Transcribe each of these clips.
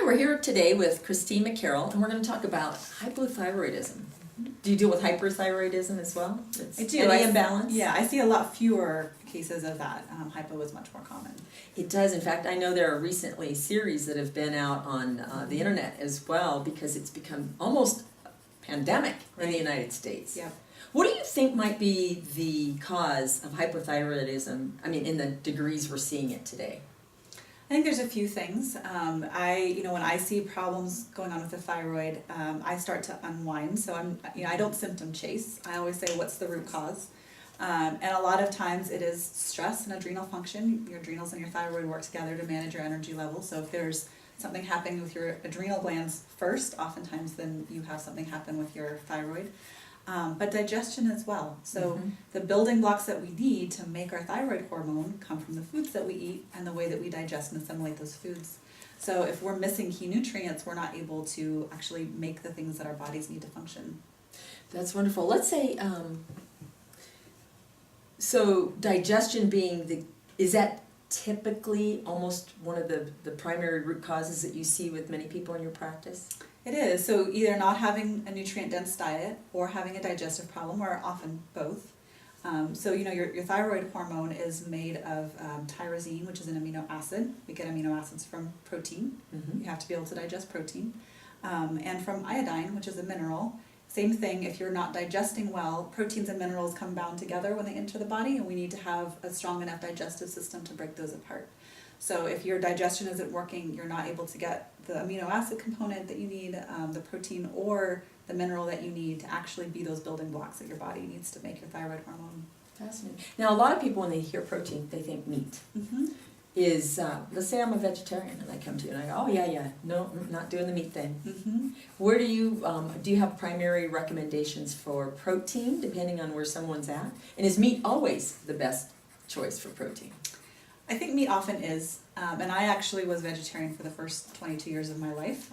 Hi, we're here today with Christine MacCarroll, and we're going to talk about hypothyroidism. Do you deal with hyperthyroidism as well? I do. Any imbalance? Yeah, I see a lot fewer cases of that. Hypo is much more common. It does. In fact, I know there are recently series that have been out on the internet as well, because it's become almost a pandemic in the United States. Yep. What do you think might be the cause of hypothyroidism, in the degrees we're seeing it today? I think there's a few things. When I see problems going on with the thyroid, I start to unwind. So I don't symptom chase. I always say, what's the root cause? And a lot of times it is stress and adrenal function. Your adrenals and your thyroid work together to manage your energy level. So if there's something happening with your adrenal glands first, oftentimes then you have something happen with your thyroid. But digestion as well. So the building blocks that we need to make our thyroid hormone come from the foods that we eat and the way that we digest and assimilate those foods. So if we're missing key nutrients, we're not able to actually make the things that our bodies need to function. That's wonderful. Let's say, so digestion being is that typically almost one of the primary root causes that you see with many people in your practice? It is. So either not having a nutrient-dense diet or having a digestive problem, or often both. Your thyroid hormone is made of tyrosine, which is an amino acid. We get amino acids from protein. You have to be able to digest protein. And from iodine, which is a mineral. Same thing, if you're not digesting well, proteins and minerals come bound together when they enter the body, and we need to have a strong enough digestive system to break those apart. So if your digestion isn't working, you're not able to get the amino acid component that you need, the protein or the mineral that you need to actually be those building blocks that your body needs to make your thyroid hormone. Fascinating. Now, a lot of people, when they hear protein, they think meat. Let's say I'm a vegetarian and I come to you and I go, oh yeah, no, not doing the meat thing. Where do you have primary recommendations for protein, depending on where someone's at? And is meat always the best choice for protein? I think meat often is, and I actually was vegetarian for the first 22 years of my life,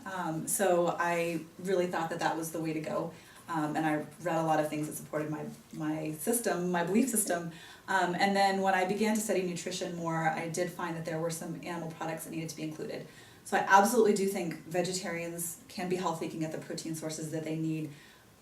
so I really thought that was the way to go, and I read a lot of things that supported my belief system, and then when I began to study nutrition more, I did find that there were some animal products that needed to be included. So I absolutely do think vegetarians can be healthy, can get the protein sources that they need.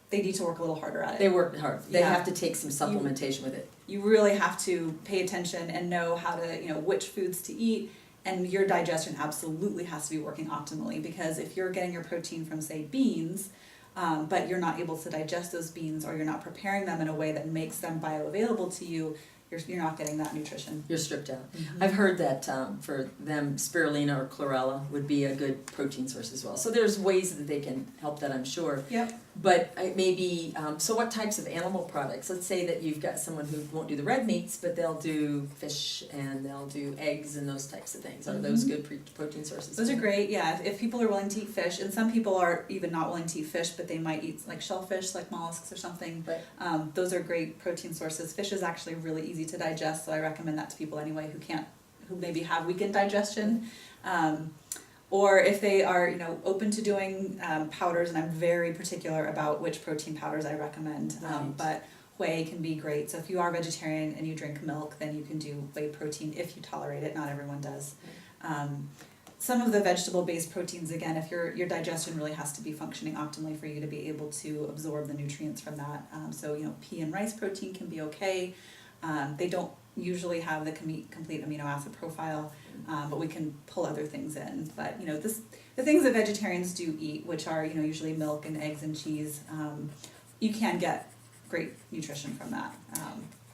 They need to work a little harder at it. They work hard. They have to take some supplementation with it. You really have to pay attention and know how to, which foods to eat, and your digestion absolutely has to be working optimally, because if you're getting your protein from, say, beans, but you're not able to digest those beans, or you're not preparing them in a way that makes them bioavailable to you, you're not getting that nutrition. You're stripped out. I've heard that for them, spirulina or chlorella would be a good protein source as well. So there's ways that they can help that, I'm sure. Yep. But maybe, so what types of animal products? Let's say that you've got someone who won't do the red meats, but they'll do fish and they'll do eggs and those types of things. Are those good protein sources? Those are great, yeah. If people are willing to eat fish, and some people are even not willing to eat fish, but they might eat like shellfish, like mollusks or something. Right. Those are great protein sources. Fish is actually really easy to digest, so I recommend that to people anyway who maybe have weakened digestion. Or if they are, open to doing powders, and I'm very particular about which protein powders I recommend. But whey can be great. So if you are vegetarian and you drink milk, then you can do whey protein if you tolerate it. Not everyone does. Some of the vegetable-based proteins, again, if your digestion really has to be functioning optimally for you to be able to absorb the nutrients from that. Pea and rice protein can be okay. They don't usually have the complete amino acid profile, but we can pull other things in. But the things that vegetarians do eat, which are usually milk and eggs and cheese, you can get great nutrition from that.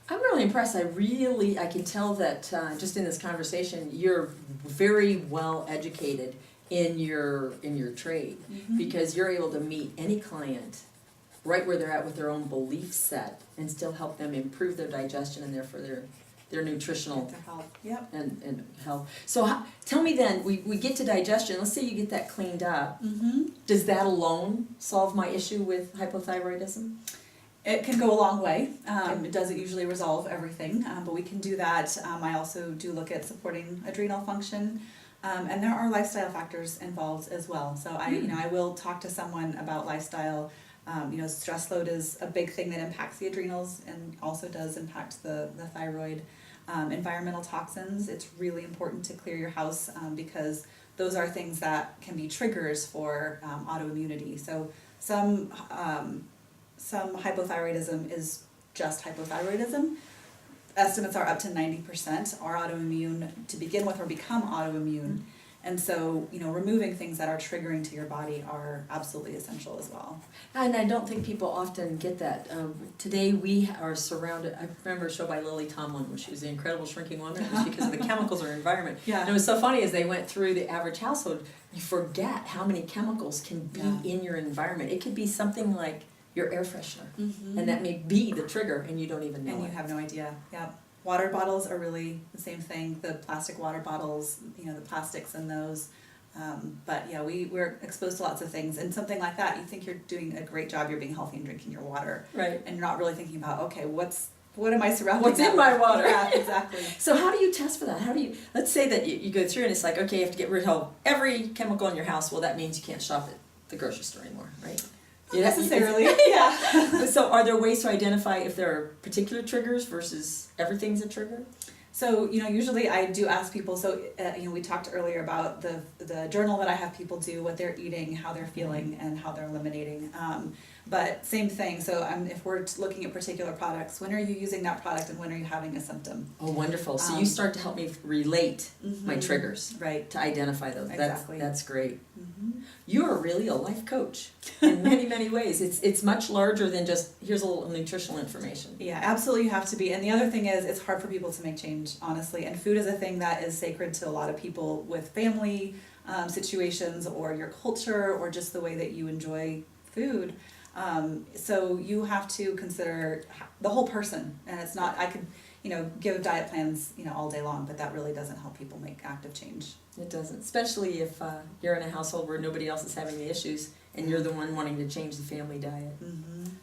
I'm really impressed. I can tell that just in this conversation, you're very well educated in your trade, because you're able to meet any client right where they're at with their own belief set and still help them improve their digestion and therefore their nutritional health. Yep. and health. So tell me then, we get to digestion. Let's say you get that cleaned up. Does that alone solve my issue with hypothyroidism? It can go a long way. It doesn't usually resolve everything, but we can do that. I also do look at supporting adrenal function, and there are lifestyle factors involved as well. So I will talk to someone about lifestyle. Stress load is a big thing that impacts the adrenals and also does impact the thyroid. Environmental toxins, it's really important to clear your house because those are things that can be triggers for autoimmunity. So some hypothyroidism is just hypothyroidism. Estimates are up to 90% are autoimmune to begin with or become autoimmune. And so, removing things that are triggering to your body are absolutely essential as well. And I don't think people often get that. Today we are surrounded, I remember a show by Lily Tomlin where she was the incredible shrinking woman. It was because of the chemicals in our environment. Yeah. And it was so funny as they went through the average household, you forget how many chemicals can be in your environment. It could be something like your air freshener. And that may be the trigger and you don't even know And you have no idea. Yeah. Water bottles are really the same thing. The plastic water bottles, the plastics in those. But yeah, we're exposed to lots of things. And something like that, you think you're doing a great job, you're being healthy and drinking your water. Right. And you're not really thinking about, okay, what am I surrounding? What's in my water? Yeah, exactly. So how do you test for that? How do you, let's say that you go through and it's like, okay, you have to get rid of every chemical in your house. Well, that means you can't shop at the grocery store anymore, right? Not necessarily, yeah. So are there ways to identify if there are particular triggers versus everything's a trigger? So, usually I do ask people, so, we talked earlier about the journal that I have people do, what they're eating, how they're feeling, and how they're eliminating. But same thing, so if we're looking at particular products, when are you using that product and when are you having a symptom? Oh, wonderful. So you start to help me relate my triggers. Right. To identify those. Exactly. That's great. You're really a life coach in many, many ways. It's much larger than just, here's a little nutritional information. Yeah, absolutely you have to be. And the other thing is, it's hard for people to make change, honestly. And food is a thing that is sacred to a lot of people with family situations or your culture or just the way that you enjoy food. So you have to consider the whole person. And it's not, I could, give diet plans, all day long, but that really doesn't help people make active change. It doesn't, especially if you're in a household where nobody else is having the issues and you're the one wanting to change the family diet.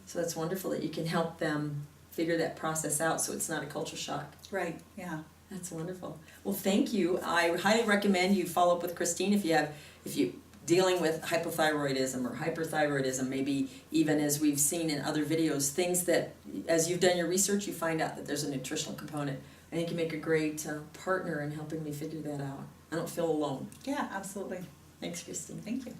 So that's wonderful that you can help them figure that process out so it's not a culture shock. Right, yeah. That's wonderful. Well, thank you. I highly recommend you follow up with Christine if you dealing with hypothyroidism or hyperthyroidism, maybe even as we've seen in other videos, things that as you've done your research, you find out that there's a nutritional component. I think you make a great partner in helping me figure that out. I don't feel alone. Yeah, absolutely. Thanks, Christine. Thank you.